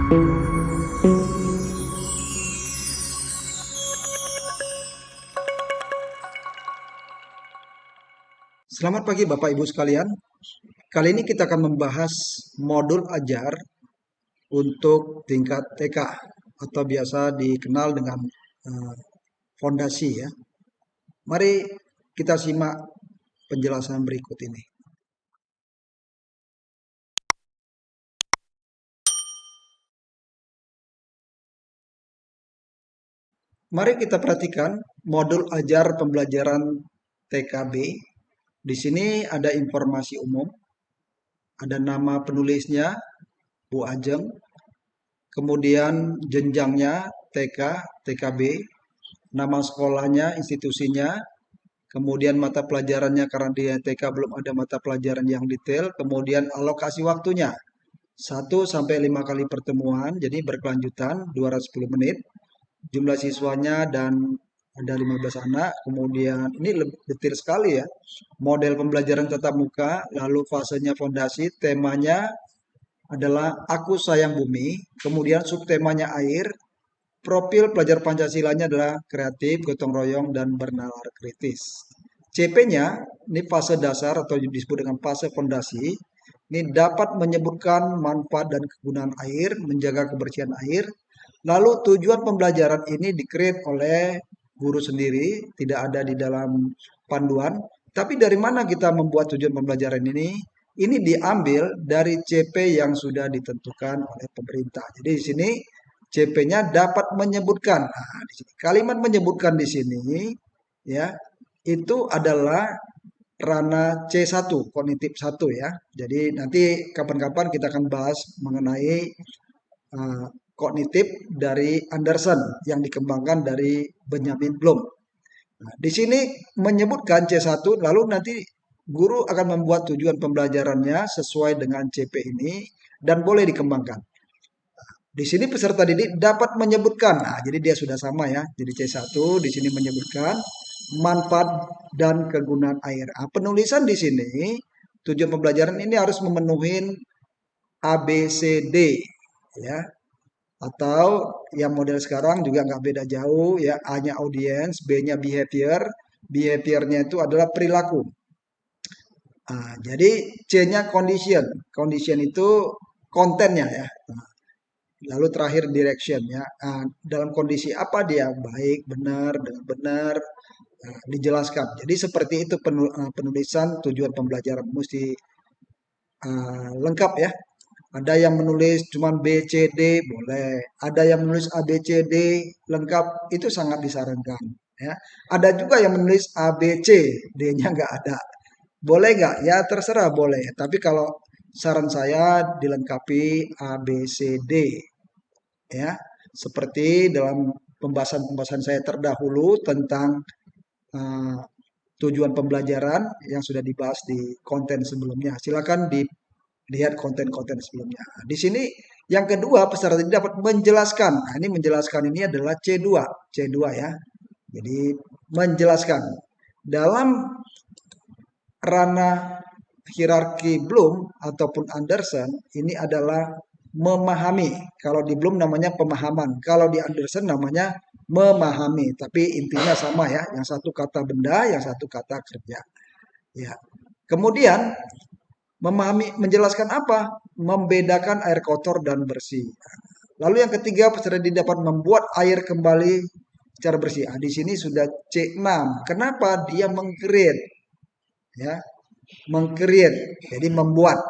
Selamat pagi Bapak Ibu sekalian. Kali ini kita akan membahas modul ajar untuk tingkat TK atau biasa dikenal dengan fondasi ya. Mari kita simak penjelasan berikut ini. Mari kita perhatikan modul ajar pembelajaran TKB. Di sini ada informasi umum, ada nama penulisnya, Bu Ajeng, kemudian jenjangnya TK, TKB, nama sekolahnya, institusinya, kemudian mata pelajarannya karena di TK belum ada mata pelajaran yang detail, kemudian alokasi waktunya 1 sampai 5 kali pertemuan, jadi berkelanjutan 210 menit, jumlah siswanya dan ada 15 anak, kemudian ini lebih detail sekali ya, model pembelajaran tatap muka, lalu fasenya fondasi, temanya adalah Aku Sayang Bumi, kemudian subtemanya air, profil pelajar Pancasilanya adalah kreatif, gotong royong, dan bernalar kritis. CP-nya, ini fase dasar atau disebut dengan fase fondasi, ini dapat menyebutkan manfaat dan kegunaan air, menjaga kebersihan air. Lalu tujuan pembelajaran ini di-create oleh guru sendiri, tidak ada di dalam panduan. Tapi dari mana kita membuat tujuan pembelajaran ini? Ini diambil dari CP yang sudah ditentukan oleh pemerintah. Jadi di sini CP-nya dapat menyebutkan. Nah, di sini kalimat menyebutkan di sini ya itu adalah ranah C1, kognitif 1 ya. Jadi nanti kapan-kapan kita akan bahas mengenai uh, kognitif dari Anderson yang dikembangkan dari Benjamin Bloom. Nah, di sini menyebutkan C1 lalu nanti guru akan membuat tujuan pembelajarannya sesuai dengan CP ini dan boleh dikembangkan. Di sini peserta didik dapat menyebutkan, nah jadi dia sudah sama ya. Jadi C1 di sini menyebutkan manfaat dan kegunaan air. Nah, penulisan di sini tujuan pembelajaran ini harus memenuhi ABCD ya. Atau yang model sekarang juga nggak beda jauh ya. A-nya audience, B-nya behavior. Behaviornya itu adalah perilaku. Nah, jadi C-nya condition. Condition itu kontennya ya. Nah, lalu terakhir direction ya. Nah, dalam kondisi apa dia baik, benar, dengan benar, nah, dijelaskan. Jadi seperti itu penulisan tujuan pembelajaran mesti lengkap ya. Ada yang menulis cuma B, C, D boleh. Ada yang menulis A, B, C, D lengkap itu sangat disarankan ya. Ada juga yang menulis A, B, C, D-nya nggak ada. Boleh nggak? Ya terserah boleh. Tapi kalau saran saya dilengkapi A, B, C, D ya. Seperti dalam pembahasan-pembahasan saya terdahulu tentang uh, tujuan pembelajaran yang sudah dibahas di konten sebelumnya. Silakan dilihat konten-konten sebelumnya. Di sini yang kedua peserta didik dapat menjelaskan. Nah, ini menjelaskan ini adalah C2, C2 ya. Jadi menjelaskan dalam ranah hierarki Bloom ataupun Anderson ini adalah memahami. Kalau di Bloom namanya pemahaman. Kalau di Anderson namanya memahami. Tapi intinya sama ya. Yang satu kata benda, yang satu kata kerja. Ya. Kemudian memahami menjelaskan apa? Membedakan air kotor dan bersih. Lalu yang ketiga peserta didik dapat membuat air kembali secara bersih. Nah, di sini sudah C6. Kenapa? Dia meng-create ya meng-create, jadi membuat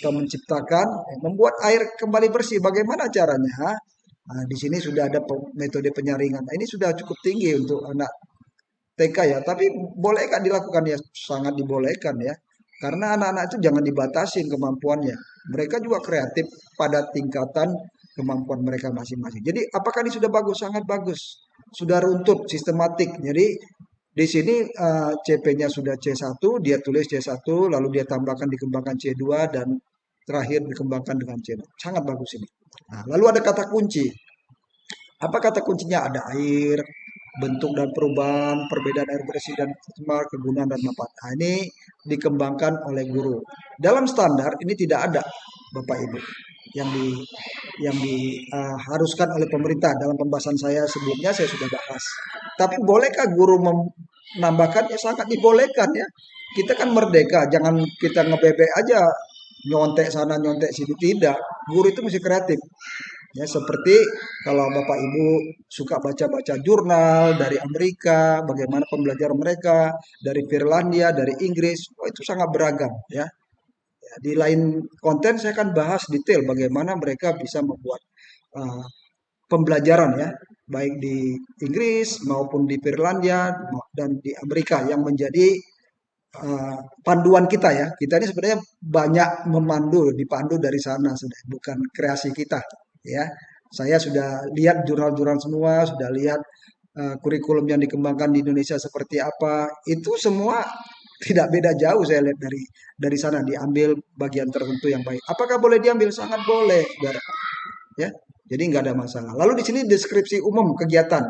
atau menciptakan, membuat air kembali bersih. Bagaimana caranya? Nah, di sini sudah ada metode penyaringan. Nah, ini sudah cukup tinggi untuk anak TK ya, tapi bolehkah dilakukan ya? Sangat dibolehkan ya. Karena anak-anak itu jangan dibatasin kemampuannya. Mereka juga kreatif pada tingkatan kemampuan mereka masing-masing. Jadi apakah ini sudah bagus? Sangat bagus. Sudah runtut, sistematik. Jadi di sini CP-nya sudah C1, dia tulis C1, lalu dia tambahkan dikembangkan C2 dan terakhir dikembangkan dengan C2. Sangat bagus ini. Nah, lalu ada kata kunci. Apa kata kuncinya? Ada air, bentuk dan perubahan, perbedaan air bersih dan tercemar, kegunaan dan manfaat. Nah, ini dikembangkan oleh guru. Dalam standar ini tidak ada, Bapak Ibu. yang diharuskan oleh pemerintah. Dalam pembahasan saya sebelumnya saya sudah bahas. Tapi bolehkah guru menambahkan? Ya sangat dibolehkan ya. Kita kan merdeka, jangan kita ngebebek aja nyontek sana nyontek sini, tidak. Guru itu mesti kreatif. Ya, seperti kalau Bapak Ibu suka baca-baca jurnal dari Amerika, bagaimana pembelajaran mereka, dari Finlandia, dari Inggris, oh, itu sangat beragam ya. Ya, di lain konten saya akan bahas detail bagaimana mereka bisa membuat uh, pembelajaran ya, baik di Inggris maupun di Finlandia dan di Amerika yang menjadi panduan kita ya. Kita ini sebenarnya banyak dipandu dari sana sudah, bukan kreasi kita ya. Saya sudah lihat jurnal-jurnal semua, sudah lihat kurikulum yang dikembangkan di Indonesia seperti apa. Itu semua tidak beda jauh saya lihat dari sana diambil bagian tertentu yang baik. Apakah boleh diambil? Sangat boleh, saudara. Ya, jadi nggak ada masalah. Lalu di sini deskripsi umum kegiatan.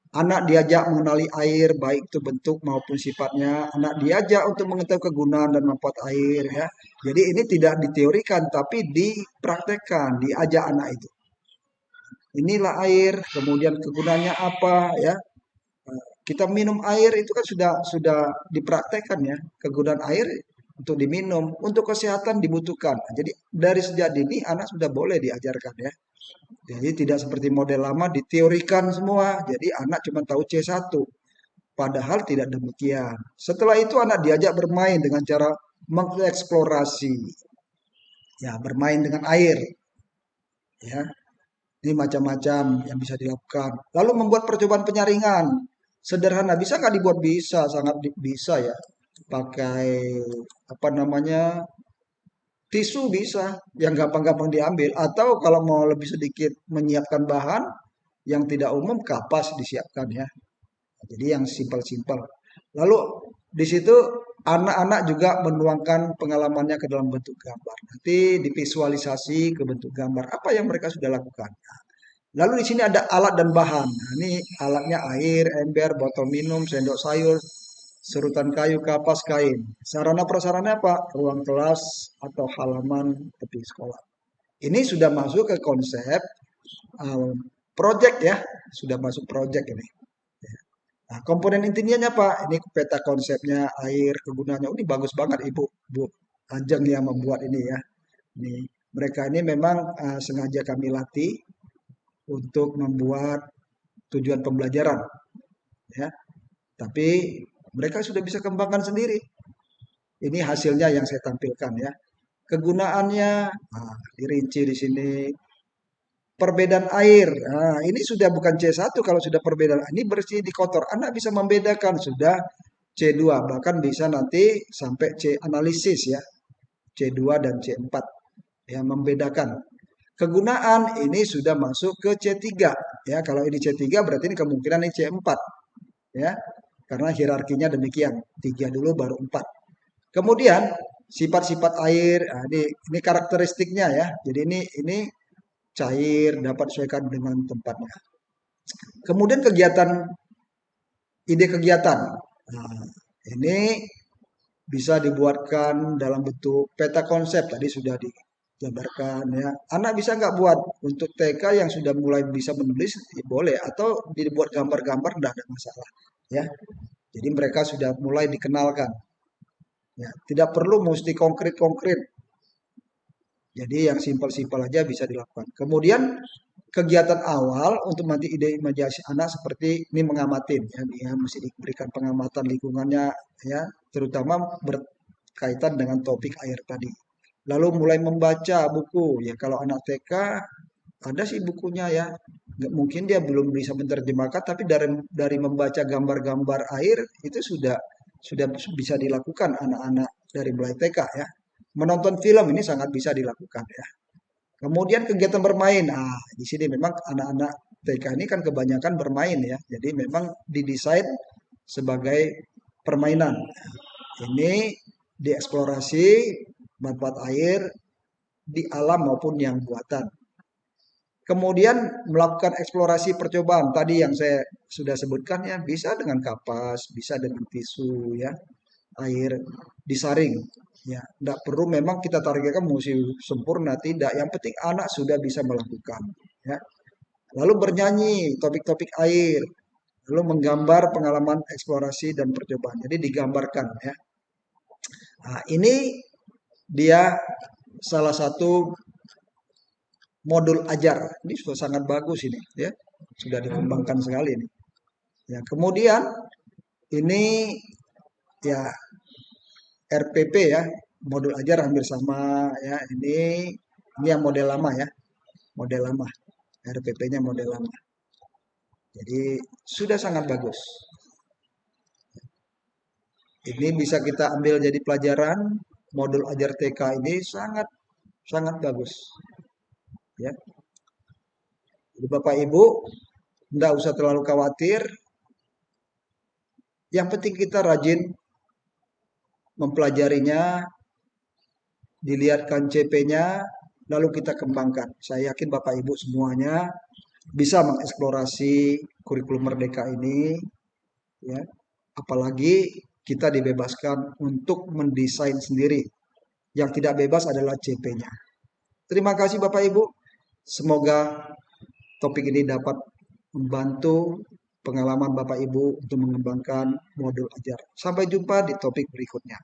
Anak diajak mengenali air, baik itu bentuk maupun sifatnya. Anak diajak untuk mengetahui kegunaan dan manfaat air, ya. Jadi ini tidak diteorikan, tapi dipraktekkan, diajak anak itu. Inilah air, kemudian kegunaannya apa, ya. Kita minum air itu kan sudah dipraktekkan ya. Kegunaan air untuk diminum, untuk kesehatan dibutuhkan. Jadi dari sejak dini anak sudah boleh diajarkan ya. Jadi tidak seperti model lama diteorikan semua. Jadi anak cuma tahu C1. Padahal tidak demikian. Setelah itu anak diajak bermain dengan cara mengeksplorasi. Ya, bermain dengan air. Ya, ini macam-macam yang bisa dilakukan. Lalu membuat percobaan penyaringan. Sederhana, bisa nggak dibuat? Bisa, sangat bisa ya. Pakai apa namanya, tisu bisa, yang gampang-gampang diambil. Atau kalau mau lebih sedikit menyiapkan bahan, yang tidak umum, kapas disiapkan ya. Jadi yang simpel-simpel. Lalu di situ anak-anak juga menuangkan pengalamannya ke dalam bentuk gambar. Nanti divisualisasi ke bentuk gambar apa yang mereka sudah lakukan. Lalu di sini ada alat dan bahan. Nah, ini alatnya air, ember, botol minum, sendok sayur, serutan kayu, kapas, kain. Sarana prasarana apa? Ruang kelas atau halaman tepi sekolah. Ini sudah masuk ke konsep um, project ya, sudah masuk project ini. Nah, komponen intinya apa? Ini peta konsepnya, air, kegunaannya. Oh, ini bagus banget Ibu, Bu Ajeng yang membuat ini ya. Ini mereka ini memang sengaja kami latih untuk membuat tujuan pembelajaran ya. Tapi mereka sudah bisa kembangkan sendiri. Ini hasilnya yang saya tampilkan ya. Kegunaannya dirinci di sini. Perbedaan air. Nah, ini sudah bukan C1 kalau sudah perbedaan. Ini bersih di kotor. Anak bisa membedakan sudah C2, bahkan bisa nanti sampai C analisis ya. C2 dan C4 yang membedakan. Kegunaan ini sudah masuk ke C3 ya. Kalau ini C3 berarti ini kemungkinan ini C4 ya. Karena hierarkinya demikian. 3 dulu baru 4. Kemudian sifat-sifat air, nah ini karakteristiknya ya. Jadi ini cair dapat disesuaikan dengan tempatnya. Kemudian ide kegiatan. Nah, ini bisa dibuatkan dalam bentuk peta konsep tadi sudah digambarkan ya. Anak bisa nggak buat untuk TK yang sudah mulai bisa menulis ya boleh atau dibuat gambar-gambar tidak ada masalah ya. Jadi mereka sudah mulai dikenalkan. Ya, tidak perlu mesti konkret-konkret. Jadi yang simpel-simpel aja bisa dilakukan. Kemudian kegiatan awal untuk nanti ide imajinasi anak seperti ini mengamatin ya, dia mesti diberikan pengamatan lingkungannya ya, terutama berkaitan dengan topik air tadi. Lalu mulai membaca buku ya, kalau anak TK ada sih bukunya ya. Nggak mungkin dia belum bisa menerjemahkan, tapi dari membaca gambar-gambar air itu sudah bisa dilakukan anak-anak dari mulai TK ya. Menonton film ini sangat bisa dilakukan ya. Kemudian kegiatan bermain. Di sini memang anak-anak TK ini kan kebanyakan bermain ya. Jadi memang didesain sebagai permainan. Ini dieksplorasi manfaat air di alam maupun yang buatan. Kemudian melakukan eksplorasi percobaan tadi yang saya sudah sebutkan ya, bisa dengan kapas, bisa dengan tisu ya, air disaring. Ya, tidak perlu memang kita targetkan mesti sempurna, tidak. Yang penting anak sudah bisa melakukan. Ya. Lalu bernyanyi topik-topik air, lalu menggambar pengalaman eksplorasi dan percobaan. Jadi digambarkan ya. Nah, ini dia salah satu modul ajar. Ini sudah sangat bagus ini ya. Sudah dikembangkan sekali ini. Ya, kemudian ini ya RPP ya, modul ajar hampir sama ya. Ini yang model lama ya, model lama. RPP-nya model lama. Jadi sudah sangat bagus. Ini bisa kita ambil jadi pelajaran. Modul ajar TK ini sangat sangat bagus. Ya, jadi Bapak Ibu tidak usah terlalu khawatir. Yang penting kita rajin mempelajarinya, dilihatkan CP-nya, lalu kita kembangkan. Saya yakin Bapak Ibu semuanya bisa mengeksplorasi kurikulum Merdeka ini, ya. Apalagi kita dibebaskan untuk mendesain sendiri. Yang tidak bebas adalah CP-nya. Terima kasih Bapak Ibu. Semoga topik ini dapat membantu pengalaman Bapak Ibu untuk mengembangkan modul ajar. Sampai jumpa di topik berikutnya.